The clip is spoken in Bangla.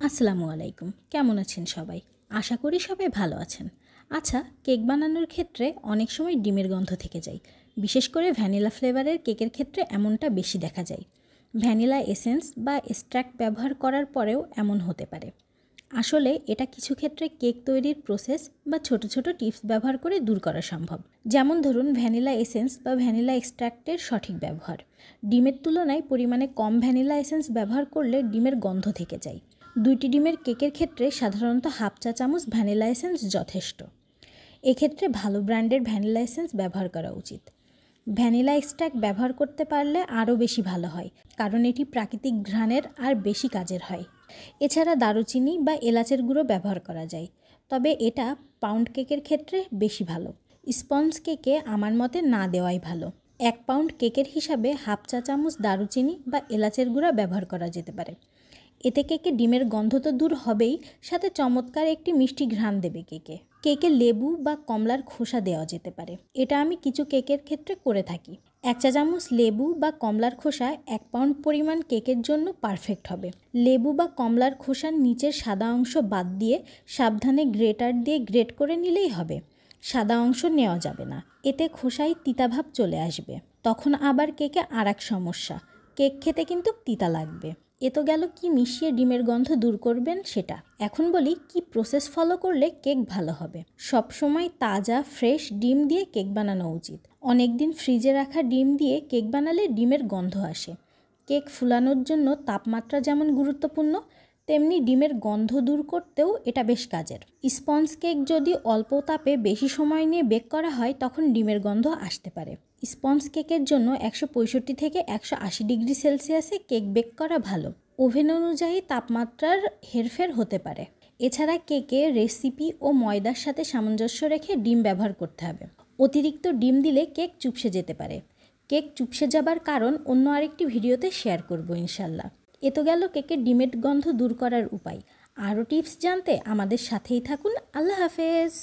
আসসালামু আলাইকুম। কেমন আছেন সবাই? আশা করি সবাই ভালো আছেন। আচ্ছা, কেক বানানোর ক্ষেত্রে অনেক সময় ডিমের গন্ধ থেকে যায়। বিশেষ করে ভ্যানিলা ফ্লেভারের কেকের ক্ষেত্রে এমনটা বেশি দেখা যায়। ভ্যানিলা এসেন্স বা এক্সট্র্যাক্ট ব্যবহার করার পরেও এমন হতে পারে। আসলে এটা কিছু ক্ষেত্রে কেক তৈরির প্রসেস বা ছোট ছোট টিপস ব্যবহার করে দূর করা সম্ভব। যেমন ধরুন, ভ্যানিলা এসেন্স বা ভ্যানিলা এক্সট্র্যাক্টের সঠিক ব্যবহার। ডিমের তুলনায় পরিমাণে কম ভ্যানিলা এসেন্স ব্যবহার করলে ডিমের গন্ধ থেকে যায়। 2টি ডিমের কেকের ক্ষেত্রে সাধারণত হাফ চা চামচ ভ্যানিলা এসেন্স যথেষ্ট। এক্ষেত্রে ভালো ব্র্যান্ডের ভ্যানিলা এসেন্স ব্যবহার করা উচিত। ভ্যানিলা এক্সট্র্যাক্ট ব্যবহার করতে পারলে আরও বেশি ভালো হয়, কারণ এটি প্রাকৃতিক ঘ্রাণের আর বেশি কাজের হয়। এছাড়া দারুচিনি বা এলাচের গুঁড়ো ব্যবহার করা যায়, তবে এটা পাউন্ড কেকের ক্ষেত্রে বেশি ভালো। স্পঞ্জ কেকে আমার মতে না দেওয়াই ভালো। 1 পাউন্ড কেকের হিসাবে হাফ চা চামচ দারুচিনি বা এলাচের গুঁড়া ব্যবহার করা যেতে পারে। এতে কেকে ডিমের গন্ধ তো দূর হবেই, সাথে চমৎকার একটি মিষ্টি ঘ্রাণ দেবে কেকে লেবু বা কমলার খোসা দেওয়া যেতে পারে। এটা আমি কিছু কেকের ক্ষেত্রে করে থাকি। 1 চা চামচ লেবু বা কমলার খোসা 1 পাউন্ড পরিমাণ কেকের জন্য পারফেক্ট হবে। লেবু বা কমলার খোসার নিচের সাদা অংশ বাদ দিয়ে সাবধানে গ্রেটার দিয়ে গ্রেট করে নিলেই হবে। সাদা অংশ নেওয়া যাবে না, এতে খোসায় তিতাভাব চলে আসবে। তখন আবার কেকে আরেক সমস্যা, কেক খেতে কিন্তু তিতা লাগবে। এ তো গেল কি মিশিয়ে ডিমের গন্ধ দূর করবেন সেটা। এখন বলি কি প্রসেস ফলো করলে কেক ভালো হবে। সব সময় তাজা ফ্রেশ ডিম দিয়ে কেক বানানো উচিত। অনেক দিন ফ্রিজে রাখা ডিম দিয়ে কেক বানালে ডিমের গন্ধ আসে। কেক ফুলানোর জন্য তাপমাত্রা যেমন গুরুত্বপূর্ণ, তেমনি ডিমের গন্ধ দূর করতেও এটা বেশ কাজের। স্পঞ্জ কেক যদি অল্প তাপে বেশি সময় নিয়ে বেক করা হয়, তখন ডিমের গন্ধ আসতে পারে। স্পঞ্জ কেকের জন্য 165 থেকে 180 ডিগ্রি সেলসিয়াসে কেক বেক করা ভালো। ওভেন অনুযায়ী তাপমাত্রার হেরফের হতে পারে। এছাড়া কেকে রেসিপি ও ময়দার সাথে সামঞ্জস্য রেখে ডিম ব্যবহার করতে হবে। অতিরিক্ত ডিম দিলে কেক চুপসে যেতে পারে। কেক চুপসে যাবার কারণ অন্য আরেকটি ভিডিওতে শেয়ার করব ইনশাল্লাহ। এ তো গেল কেকের ডিমের গন্ধ দূর করার উপায়। আরও টিপস জানতে আমাদের সাথেই থাকুন। আল্লাহ হাফেজ।